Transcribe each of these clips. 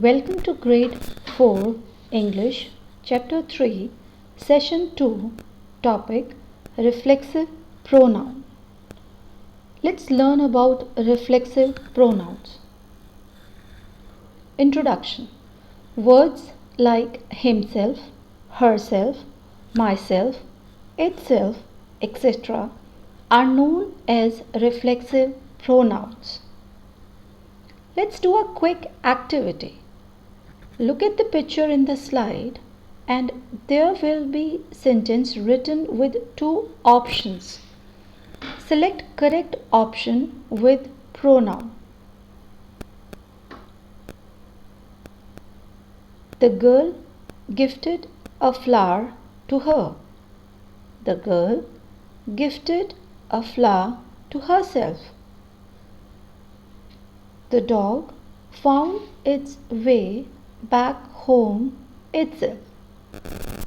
Welcome to Grade 4 English, Chapter 3, Session 2, Topic Reflexive Pronoun. Let's learn about reflexive pronouns. Introduction. Words like himself, herself, myself, itself, etc. are known as reflexive pronouns. Let's do a quick activity. Look at the picture in the slide and there will be sentence written with two options. Select correct option with pronoun. The girl gifted a flower to her. The girl gifted a flower to herself. The dog found its way back home itself.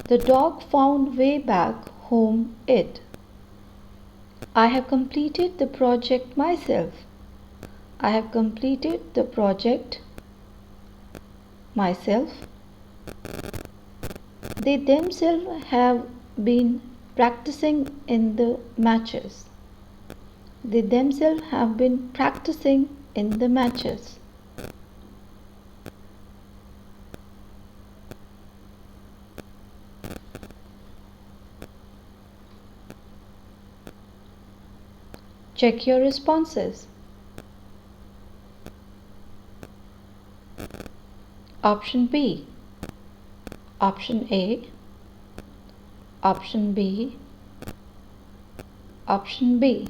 The dog found way back home it. I have completed the project myself. I have completed the project myself. They themselves have been practicing in the matches. They themselves have been practicing in the matches. Check your responses. Option B, Option A, Option B, Option B.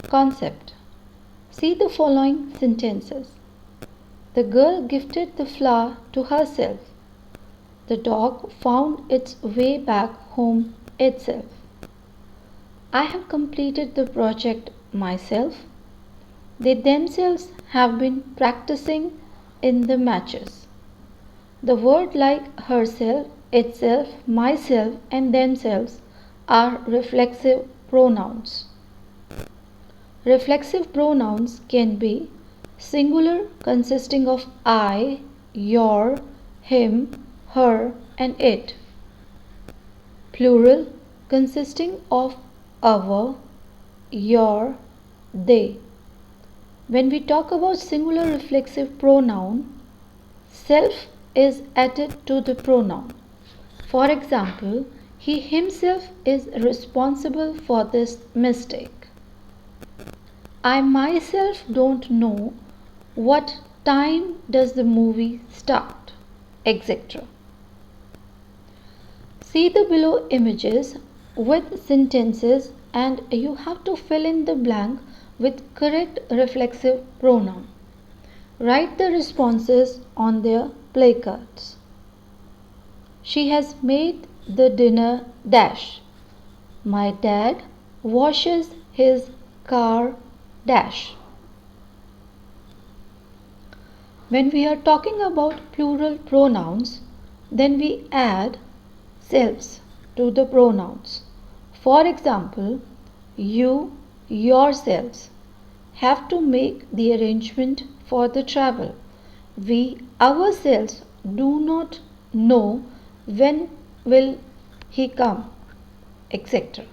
Concept. See the following sentences. The girl gifted the flower to herself. The dog found its way back home itself. I have completed the project myself. They themselves have been practicing in the matches. The word like herself, itself, myself and themselves are reflexive pronouns. Reflexive pronouns can be singular consisting of I, your, him, her and it. Plural consisting of our, your, they. When we talk about singular reflexive pronoun, self is added to the pronoun. For example, he himself is responsible for this mistake. I myself don't know what time does the movie start, etc. See the below images with sentences and you have to fill in the blank with correct reflexive pronoun. Write the responses on their placards. She has made the dinner dash. My dad washes his car dash. When we are talking about plural pronouns, then we add selves to the pronouns. For example, you, yourselves have to make the arrangement for the travel. We ourselves do not know when will he come, etc.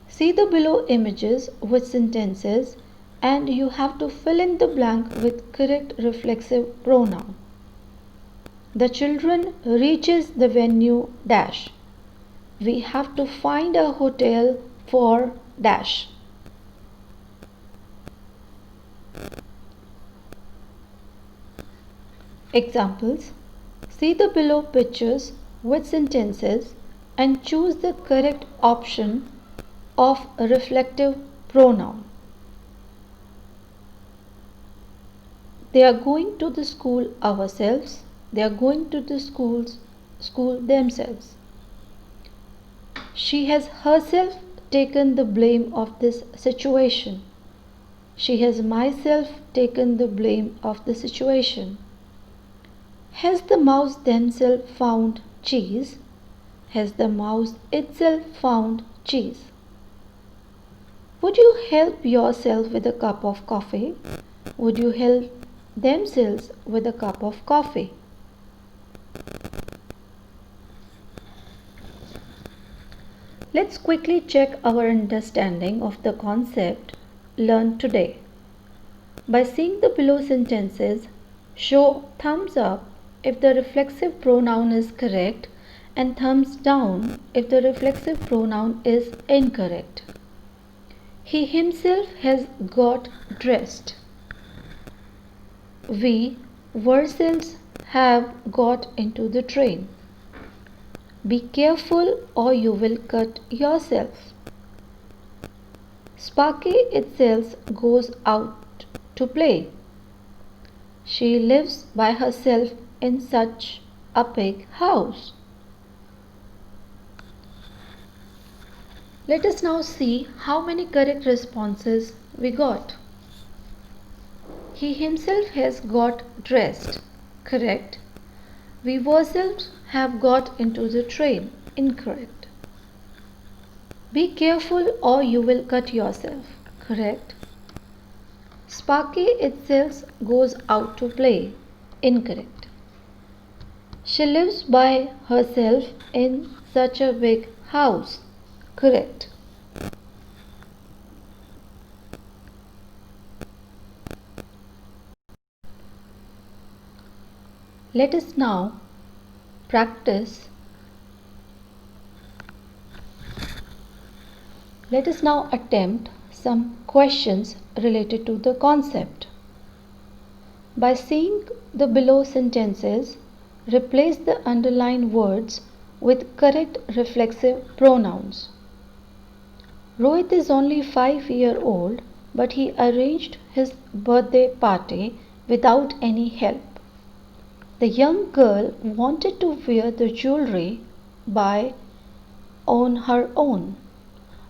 See the below images with sentences and you have to fill in the blank with correct reflexive pronoun. The children reaches the venue dash. We have to find a hotel for dash. Examples. See the below pictures with sentences and choose the correct option of a reflective pronoun. They are going to the school ourselves. They are going to the school themselves. She has herself taken the blame of this situation. She has myself taken the blame of the situation. Has the mouse themselves found cheese? Has the mouse itself found cheese? Would you help yourself with a cup of coffee? Would you help themselves with a cup of coffee? Let's quickly check our understanding of the concept learned today. By seeing the below sentences, show thumbs up if the reflexive pronoun is correct and thumbs down if the reflexive pronoun is incorrect. He himself has got dressed. We ourselves have got into the train. Be careful or you will cut yourself. Sparky itself goes out to play. She lives by herself in such a big house. Let us now see how many correct responses we got. He himself has got dressed. Correct. We ourselves have got into the train. Incorrect. Be careful or you will cut yourself. Correct. Sparky itself goes out to play. Incorrect. She lives by herself in such a big house. Correct. Let us now practice. Let us now attempt some questions related to the concept. By seeing the below sentences, replace the underlined words with correct reflexive pronouns. Rohit is only 5 years old, but he arranged his birthday party without any help. The young girl wanted to wear the jewelry on her own.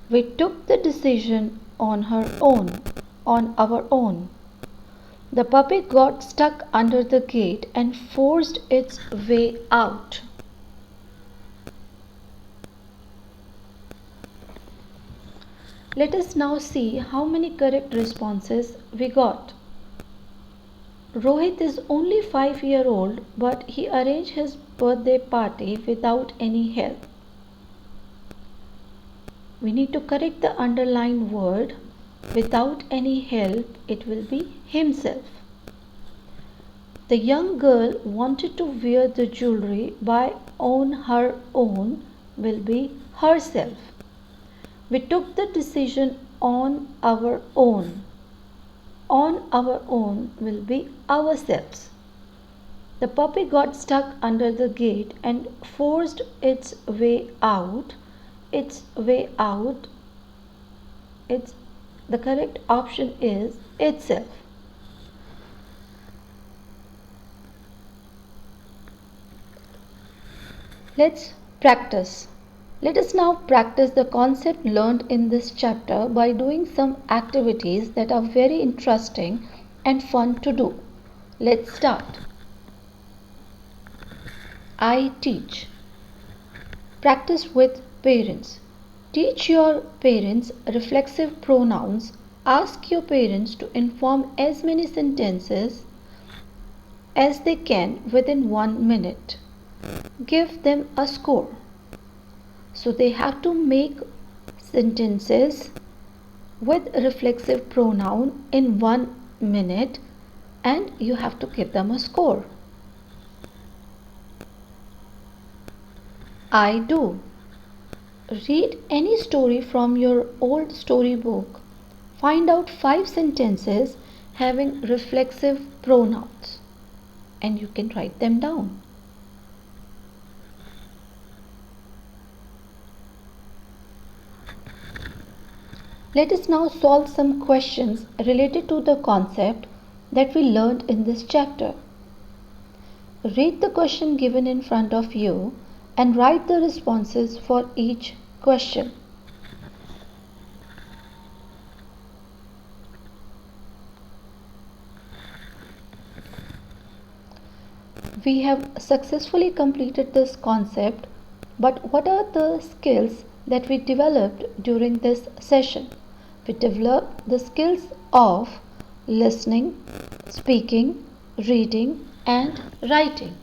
We took the decision on our own. The puppy got stuck under the gate and forced its way out. Let us now see how many correct responses we got. Rohit is only 5 years old, but he arranged his birthday party without any help. We need to correct the underlined word. Without any help, it will be himself. The young girl wanted to wear the jewelry on her own will be herself. We took the decision on our own. On our own will be ourselves. The puppy got stuck under the gate and forced its way out. The correct option is itself. Let's practice. Let us now practice the concept learned in this chapter by doing some activities that are very interesting and fun to do. Let's start. I teach. Practice with parents. Teach your parents reflexive pronouns. Ask your parents to inform as many sentences as they can within 1 minute. Give them a score. So they have to make sentences with reflexive pronoun in 1 minute and you have to give them a score. I do. Read any story from your old storybook. Find out 5 sentences having reflexive pronouns and you can write them down. Let us now solve some questions related to the concept that we learned in this chapter. Read the question given in front of you and write the responses for each question. We have successfully completed this concept, but what are the skills that we developed during this session? we develop the skills of listening, speaking, reading, and writing.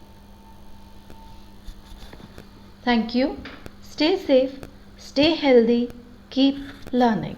Thank you. Stay safe, stay healthy, keep learning.